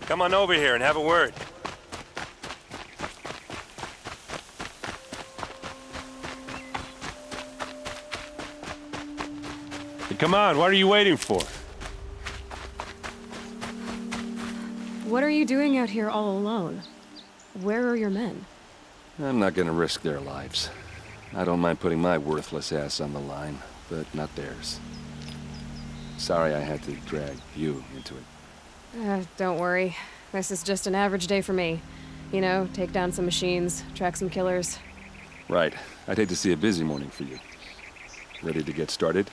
Come on over here and have a word. Hey, come on, what are you waiting for? What are you doing out here all alone? Where are your men? I'm not gonna risk their lives. I don't mind putting my worthless ass on the line, but not theirs. Sorry I had to drag you into it. Don't worry. This is just an average day for me. You know, take down some machines, track some killers. Right. I'd hate to see a busy morning for you. Ready to get started?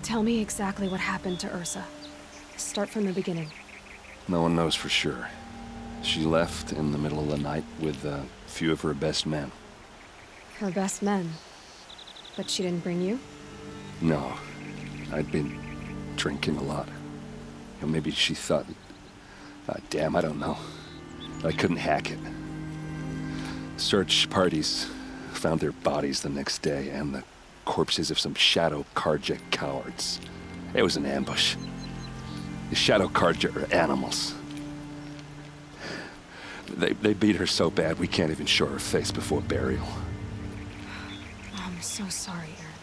Tell me exactly what happened to Ursa. Start from the beginning. No one knows for sure. She left in the middle of the night with a few of her best men. Her best men. But she didn't bring you? No. I'd been drinking a lot. Or maybe she thought... damn, I don't know. I couldn't hack it. Search parties found their bodies the next day, and the corpses of some Shadow Carja cowards. It was an ambush. The Shadow Carja are animals. They beat her so bad we can't even show her face before burial. I'm so sorry, Aaron.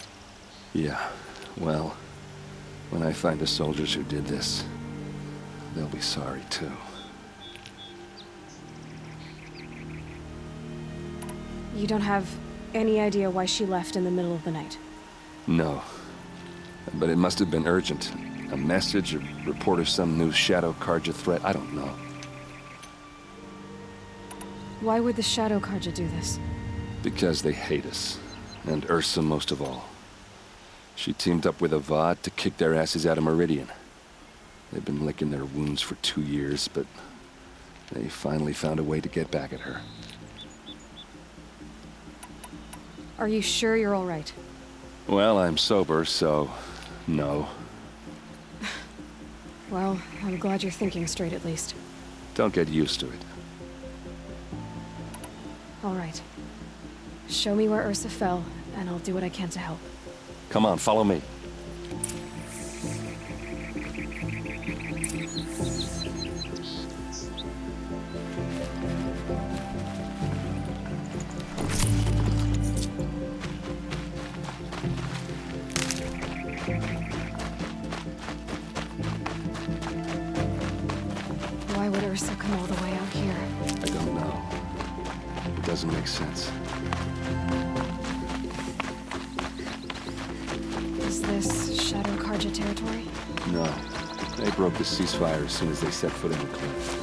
Yeah, well, when I find the soldiers who did this, they'll be sorry too. You don't have any idea why she left in the middle of the night? No. But it must have been urgent. A message, a report of some new Shadow Carja threat, I don't know. Why would the Shadow Carja do this? Because they hate us. And Ursa most of all. She teamed up with Avad to kick their asses out of Meridian. They've been licking their wounds for 2 years, but they finally found a way to get back at her. Are you sure you're all right? Well, I'm sober, so... no. Well, I'm glad you're thinking straight at least. Don't get used to it. All right. Show me where Ursa fell, and I'll do what I can to help. Come on, follow me. Why would Ursa come all the way out here? I don't know. It doesn't make sense. Is this Shadow Carja territory? No. They broke the ceasefire as soon as they set foot in the cliff.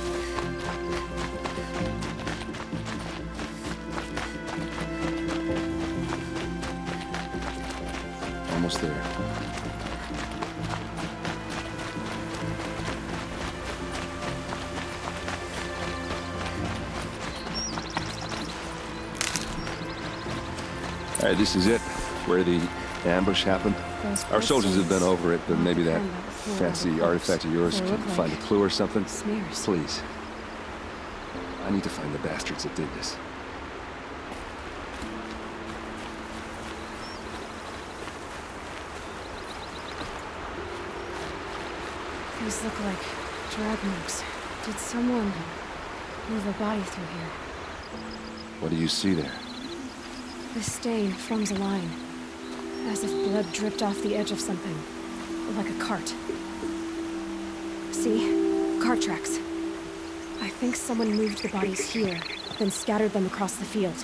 Almost there. All right, this is it, where the ambush happened. Our soldiers have been over it, but maybe that fancy artifact of yours can find a clue or something. Smears. Please. I need to find the bastards that did this. These look like drag marks. Did someone move a body through here? What do you see there? The stain forms a line, as if blood dripped off the edge of something, like a cart. See? Cart tracks. I think someone moved the bodies here, then scattered them across the field.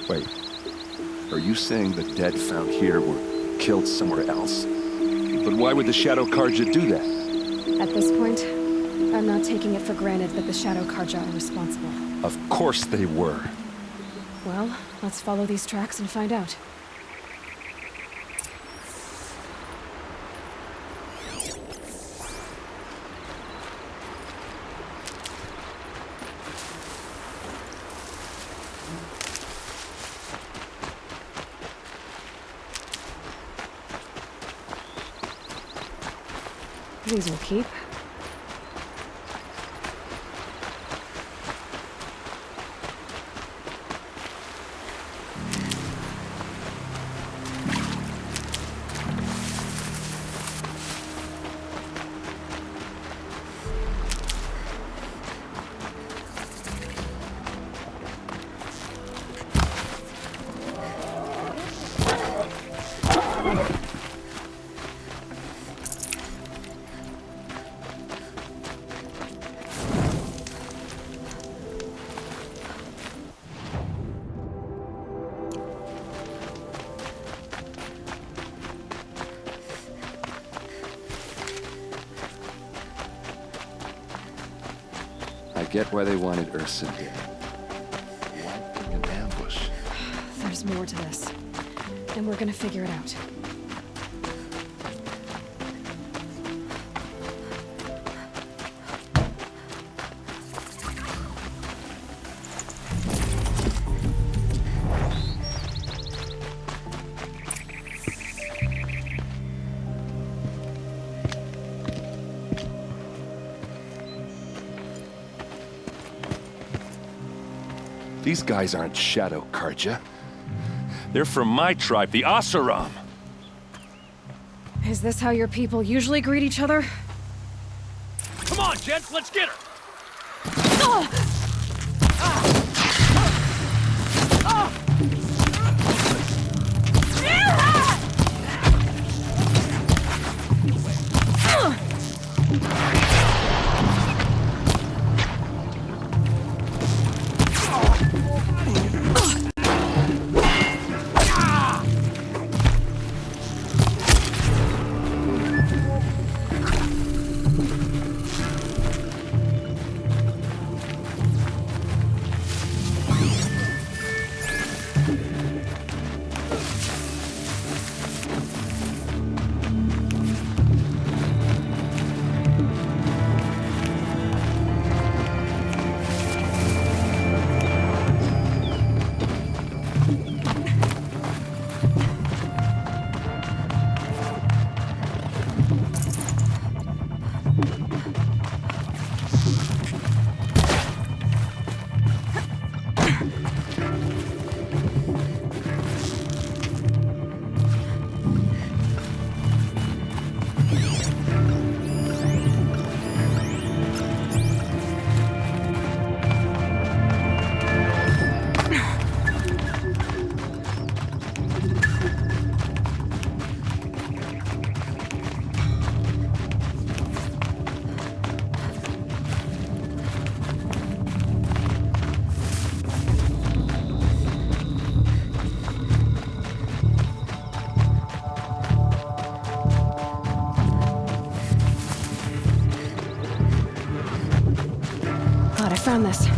Wait. Are you saying the dead found here were killed somewhere else? But why would the Shadow Carja do that? At this point, I'm not taking it for granted that the Shadow Carja are responsible. Of course they were. Well, let's follow these tracks and find out. These will keep. get why they wanted Ursa dead. Why pick an ambush? There's more to this. And we're gonna figure it out. These guys aren't Shadow Karja. They're from my tribe, the Oseram. Is this how your people usually greet each other? Come on, gents, let's get her! I found this.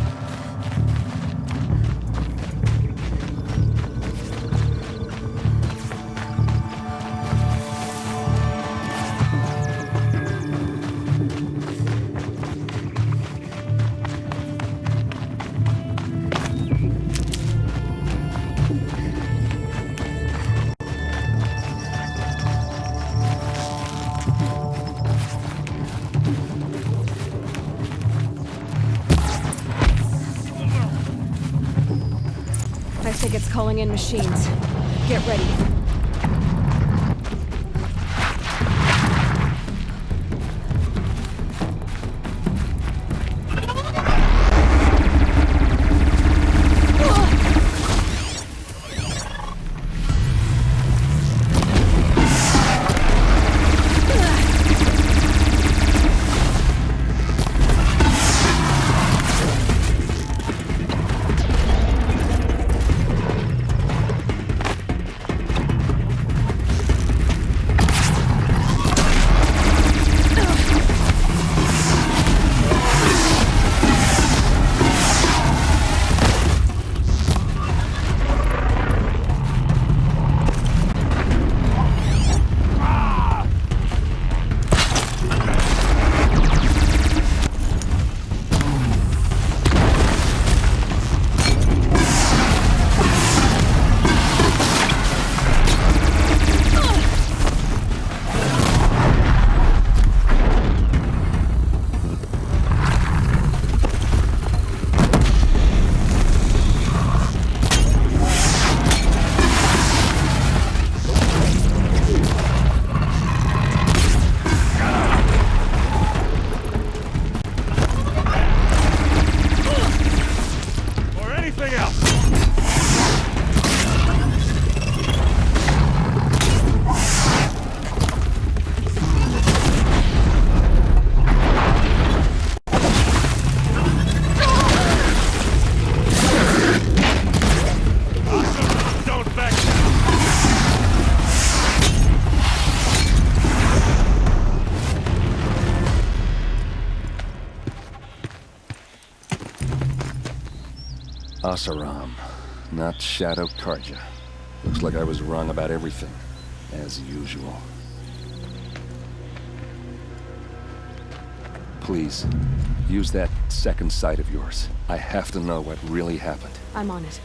I think it's calling in machines. Get ready. Oseram, not Shadow Karja. Looks like I was wrong about everything, as usual. Please, use that second sight of yours. I have to know what really happened. I'm on it.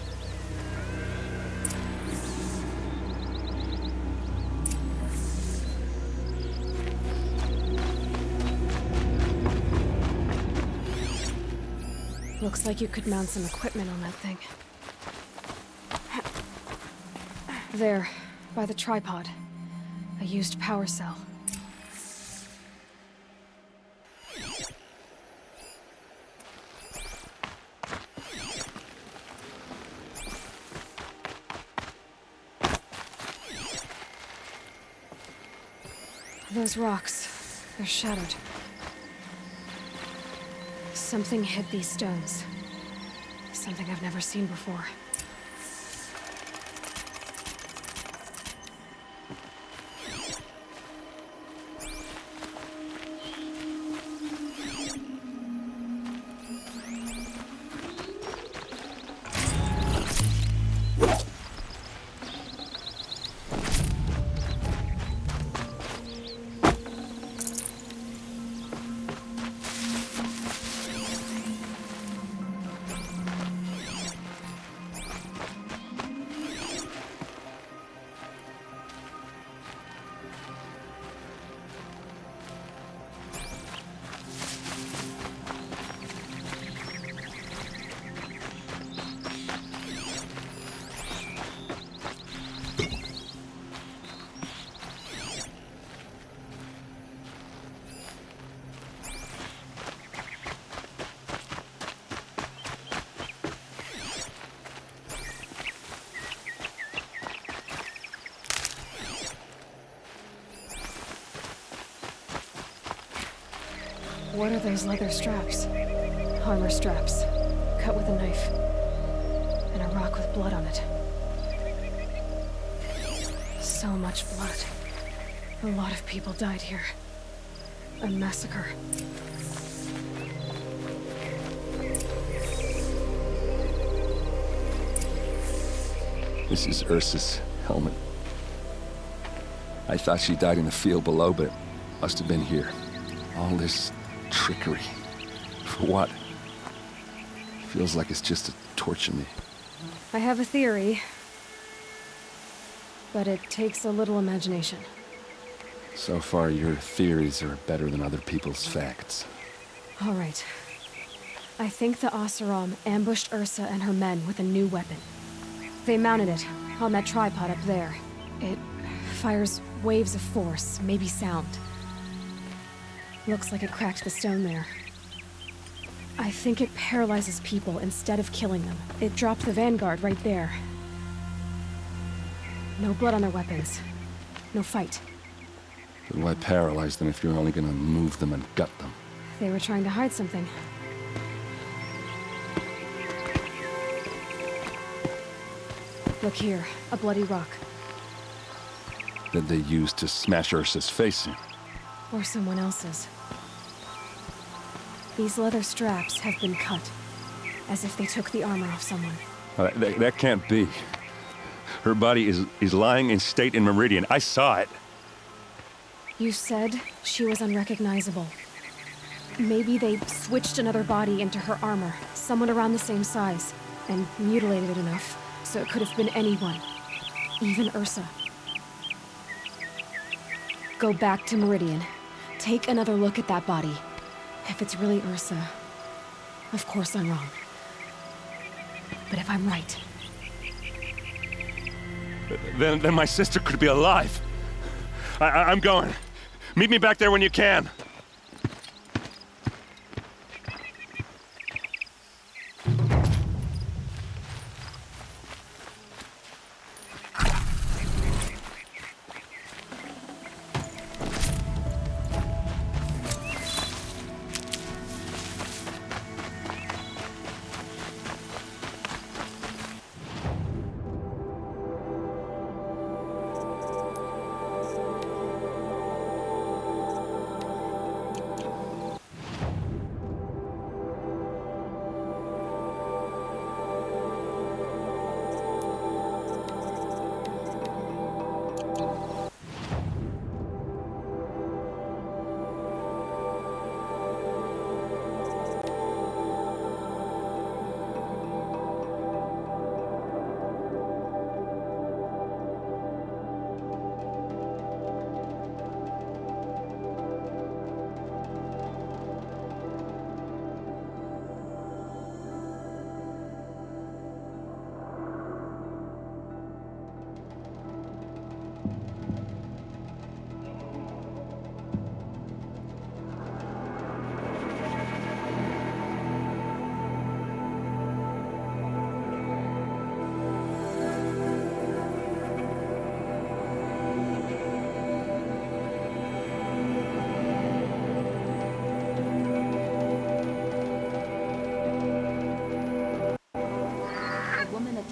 Looks like you could mount some equipment on that thing. There, by the tripod. A used power cell. Those rocks, they're shattered. Something hit these stones. Something I've never seen before. What are those leather straps? Armor straps, cut with a knife. And a rock with blood on it. So much blood. A lot of people died here. A massacre. This is Ursa's helmet. I thought she died in the field below, but must have been here. All this trickery. For what? Feels like it's just to torture me. I have a theory. But it takes a little imagination. So far, your theories are better than other people's facts. All right. I think the Oseram ambushed Ursa and her men with a new weapon. They mounted it on that tripod up there. It fires waves of force, maybe sound. Looks like it cracked the stone there. I think it paralyzes people instead of killing them. It dropped the vanguard right there. No blood on their weapons. No fight. But why paralyze them if you're only gonna move them and gut them? They were trying to hide something. Look here, a bloody rock. That they used to smash Ursa's face in. Or someone else's. These leather straps have been cut, as if they took the armor off someone. That can't be. Her body is lying in state in Meridian. I saw it. You said she was unrecognizable. Maybe they switched another body into her armor, someone around the same size, and mutilated it enough, so it could have been anyone. Even Ursa. Go back to Meridian. Take another look at that body. If it's really Ursa, of course I'm wrong. But if I'm right... Then my sister could be alive. I'm going. Meet me back there when you can.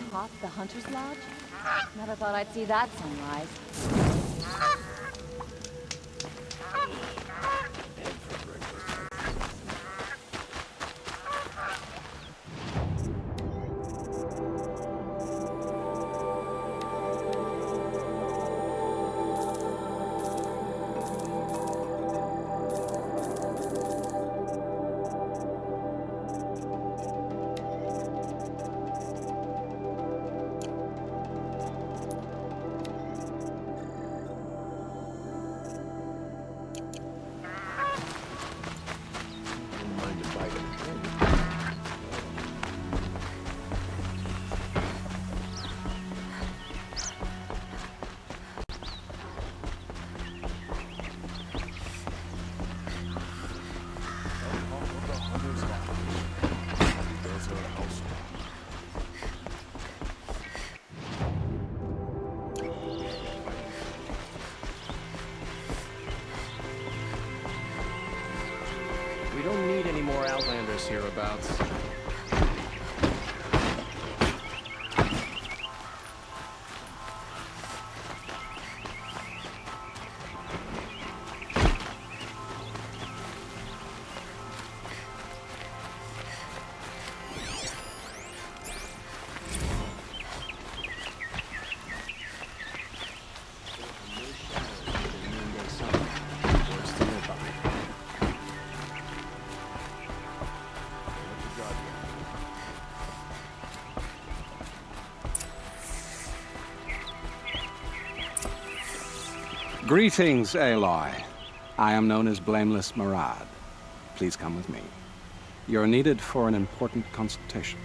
atop the Hunter's Lodge? Never thought I'd see that sunrise. We don't need any more Outlanders hereabouts. Greetings, Aloy. I am known as Blameless Murad. Please come with me. You're needed for an important consultation.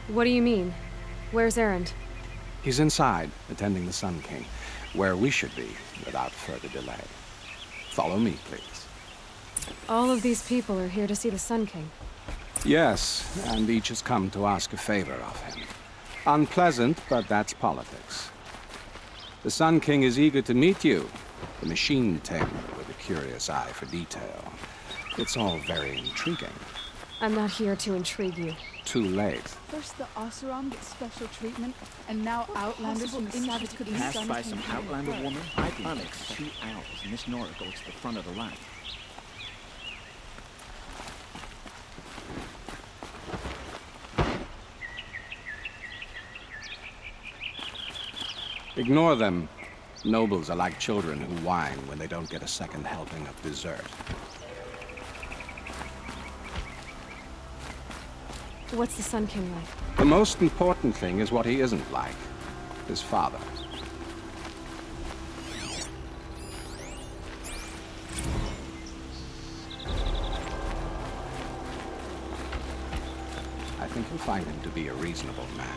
What do you mean? Where's Erend? He's inside, attending the Sun King, where we should be, without further delay. Follow me, please. All of these people are here to see the Sun King. Yes, and each has come to ask a favor of him. Unpleasant, but that's politics. The Sun King is eager to meet you, the machine tamer with a curious eye for detail. It's all very intriguing. I'm not here to intrigue you. Too late. First the Oseram gets special treatment, and now Outlanders from the Savage could be Passed by some Outlander woman? I'd be like 2 hours, and Miss Nora goes to the front of the line. Ignore them. Nobles are like children who whine when they don't get a second helping of dessert. What's the Sun King like? The most important thing is what he isn't like. His father. I think you'll find him to be a reasonable man.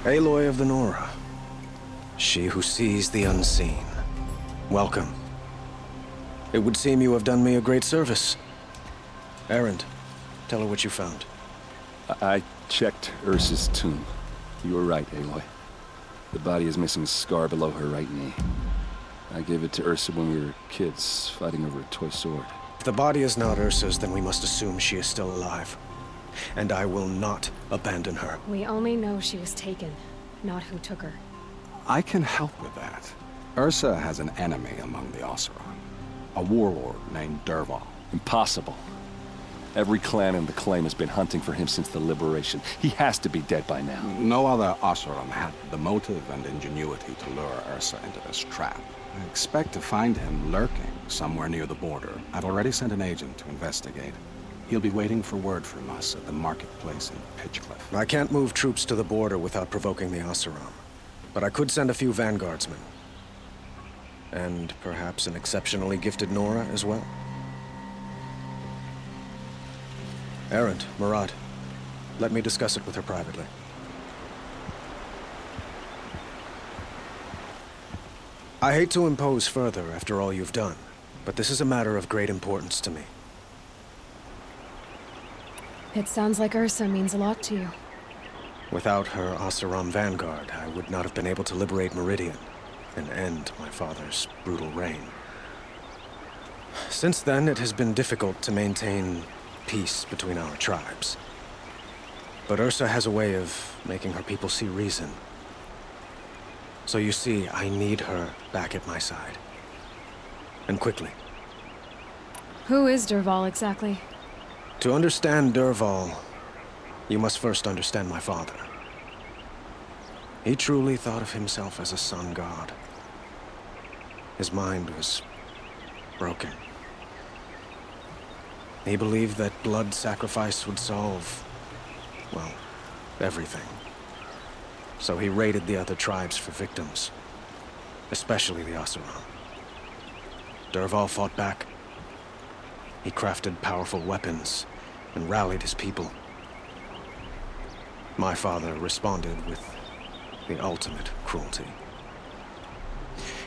Aloy of the Nora. She who sees the unseen. Welcome. It would seem you have done me a great service. Erend, tell her what you found. I checked Ursa's tomb. You were right, Aloy. The body is missing a scar below her right knee. I gave it to Ursa when we were kids, fighting over a toy sword. If the body is not Ursa's, then we must assume she is still alive. And I will not abandon her. We only know she was taken, not who took her. I can help with that. Ursa has an enemy among the Oseram. A warlord named Dervahl. Impossible. Every clan in the claim has been hunting for him since the liberation. He has to be dead by now. No other Oseram had the motive and ingenuity to lure Ursa into this trap. I expect to find him lurking somewhere near the border. I've already sent an agent to investigate. He'll be waiting for word from us at the marketplace in Pitchcliff. I can't move troops to the border without provoking the Oseram. But I could send a few vanguardsmen. And perhaps an exceptionally gifted Nora as well. Erend, Murad, let me discuss it with her privately. I hate to impose further after all you've done, but this is a matter of great importance to me. It sounds like Ursa means a lot to you. Without her Oseram vanguard, I would not have been able to liberate Meridian and end my father's brutal reign. Since then, it has been difficult to maintain peace between our tribes. But Ursa has a way of making her people see reason. So you see, I need her back at my side. And quickly. Who is Dervahl exactly? To understand Dervahl, you must first understand my father. He truly thought of himself as a sun god. His mind was broken. He believed that blood sacrifice would solve, well, everything. So he raided the other tribes for victims, especially the Oseram. Dervahl fought back. He crafted powerful weapons and rallied his people. My father responded with the ultimate cruelty.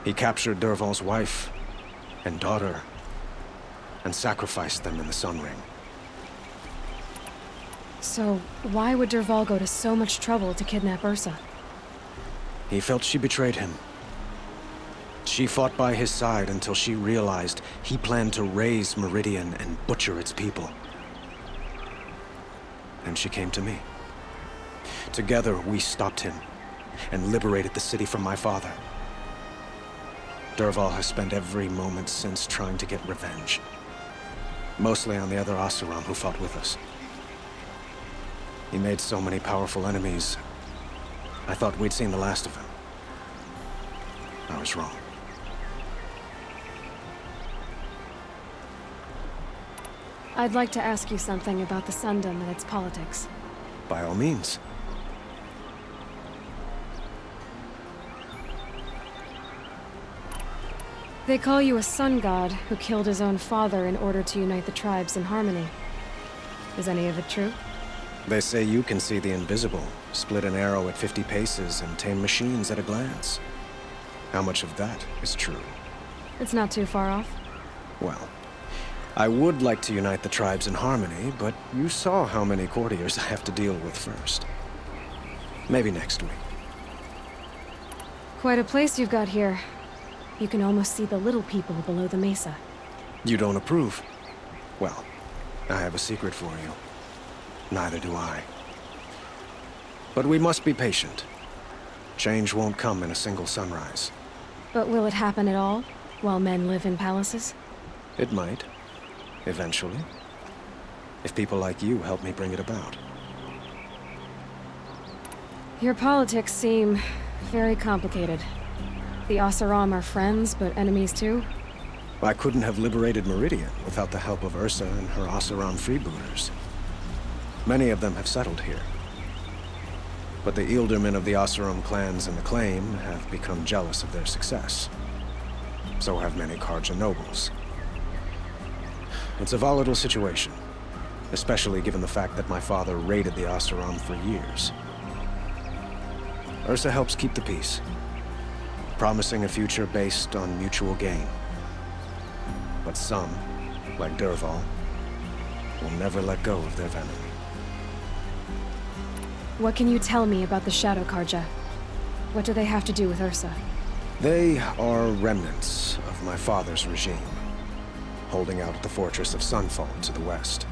He captured Dervahl's wife and daughter and sacrificed them in the Sun Ring. So, why would Dervahl go to so much trouble to kidnap Ursa? He felt she betrayed him. She fought by his side until she realized he planned to raise Meridian and butcher its people. And she came to me. Together, we stopped him and liberated the city from my father. Dervahl has spent every moment since trying to get revenge. Mostly on the other Oseram who fought with us. He made so many powerful enemies, I thought we'd seen the last of him. I was wrong. I'd like to ask you something about the Sundom and its politics. By all means. They call you a sun god who killed his own father in order to unite the tribes in harmony. Is any of it true? They say you can see the invisible, split an arrow at 50 paces, and tame machines at a glance. How much of that is true? It's not too far off. Well, I would like to unite the tribes in harmony, but you saw how many courtiers I have to deal with first. Maybe next week. Quite a place you've got here. You can almost see the little people below the mesa. You don't approve? Well, I have a secret for you. Neither do I. But we must be patient. Change won't come in a single sunrise. But will it happen at all, while men live in palaces? It might. Eventually. If people like you help me bring it about. Your politics seem very complicated. The Oseram are friends, but enemies too? I couldn't have liberated Meridian without the help of Ursa and her Oseram freebooters. Many of them have settled here. But the Ealdormen of the Oseram clans in the Claim have become jealous of their success. So have many Carja nobles. It's a volatile situation, especially given the fact that my father raided the Oseram for years. Ursa helps keep the peace, promising a future based on mutual gain. But some, like Dervahl, will never let go of their venom. What can you tell me about the Shadow Carja? What do they have to do with Ursa? They are remnants of my father's regime, holding out at the fortress of Sunfall to the west.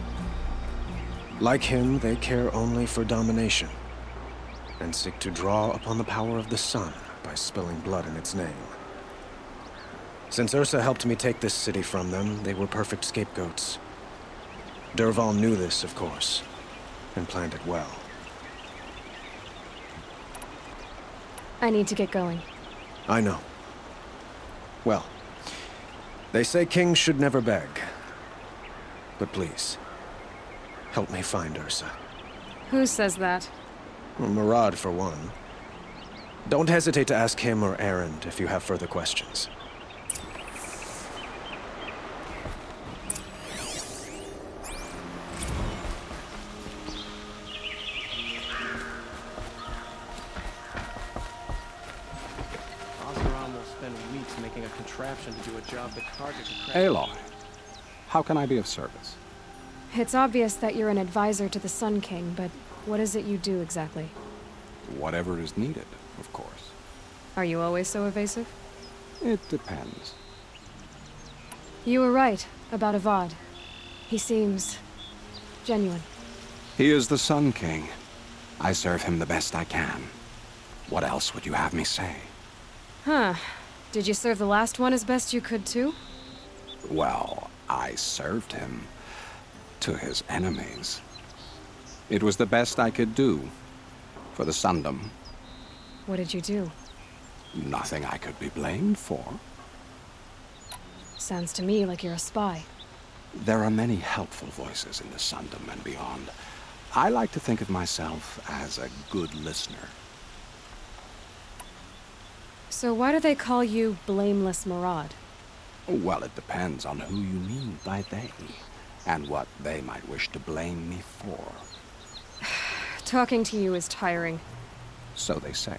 Like him, they care only for domination, and seek to draw upon the power of the sun by spilling blood in its name. Since Ursa helped me take this city from them, they were perfect scapegoats. Dervahl knew this, of course, and planned it well. I need to get going. I know. Well, they say kings should never beg. But please, help me find Ursa. Who says that? Murad, for one. Don't hesitate to ask him or Erend if you have further questions. Oseram will spend weeks making a contraption to do a job that Carja could craft. Aloy, how can I be of service? It's obvious that you're an advisor to the Sun King, but what is it you do exactly? Whatever is needed, of course. Are you always so evasive? It depends. You were right about Avad. He seems genuine. He is the Sun King. I serve him the best I can. What else would you have me say? Huh. Did you serve the last one as best you could, too? Well, I served him to his enemies. It was the best I could do for the Sundom. What did you do? Nothing I could be blamed for. Sounds to me like you're a spy. There are many helpful voices in the Sundom and beyond. I like to think of myself as a good listener. So why do they call you Blameless Maraud? Well, it depends on who you mean by they, and what they might wish to blame me for. Talking to you is tiring. So they say.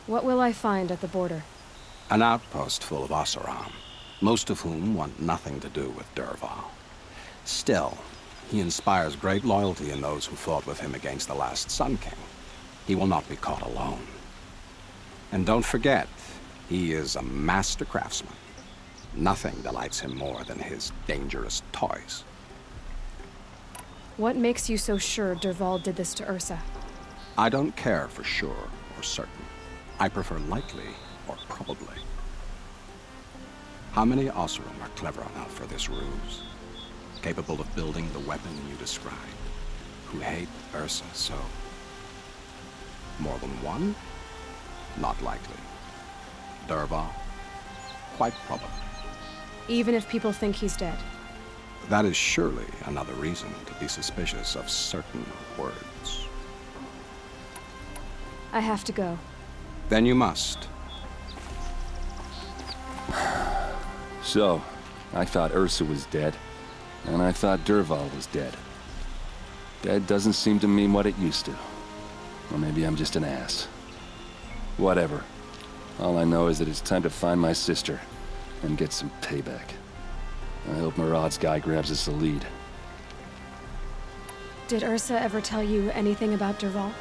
What will I find at the border? An outpost full of Oseram, most of whom want nothing to do with Dervahl. Still, he inspires great loyalty in those who fought with him against the last Sun King. He will not be caught alone. And don't forget, he is a master craftsman. Nothing delights him more than his dangerous toys. What makes you so sure Dervahl did this to Ursa? I don't care for sure or certain. I prefer likely or probably. How many Oseram are clever enough for this ruse? Capable of building the weapon you described? Who hate Ursa so? More than one? Not likely. Dervahl? Quite probable. Even if people think he's dead? That is surely another reason to be suspicious of certain words. I have to go. Then you must. So, I thought Ursa was dead, and I thought Dervahl was dead. Dead doesn't seem to mean what it used to. Or maybe I'm just an ass. Whatever. All I know is that it's time to find my sister and get some payback. I hope Maraud's guy grabs us a lead. Did Ursa ever tell you anything about Dervahl?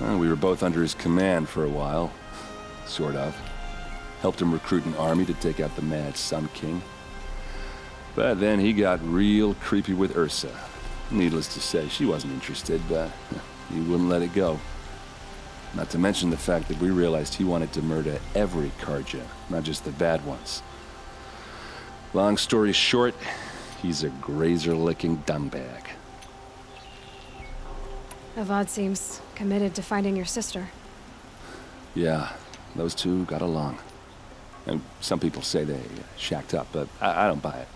Well, we were both under his command for a while. Sort of. Helped him recruit an army to take out the mad Sun King. But then he got real creepy with Ursa. Needless to say, she wasn't interested, but he wouldn't let it go. Not to mention the fact that we realized he wanted to murder every Karja, not just the bad ones. Long story short, he's a grazer-licking dumbbag. Avad seems committed to finding your sister. Yeah, those two got along. And some people say they shacked up, but I don't buy it.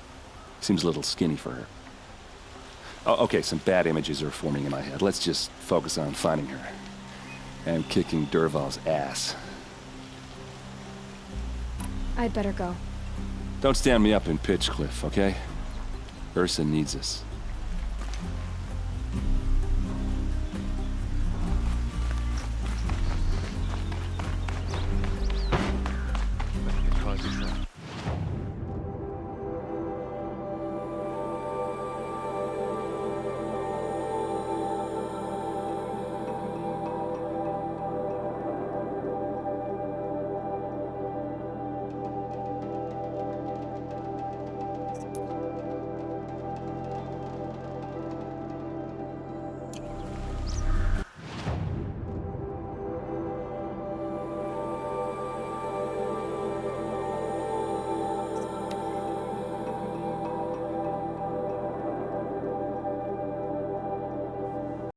Seems a little skinny for her. Oh, okay, some bad images are forming in my head. Let's just focus on finding her. And kicking Dervahl's ass. I'd better go. Don't stand me up in Pitchcliff, okay? Ursa needs us.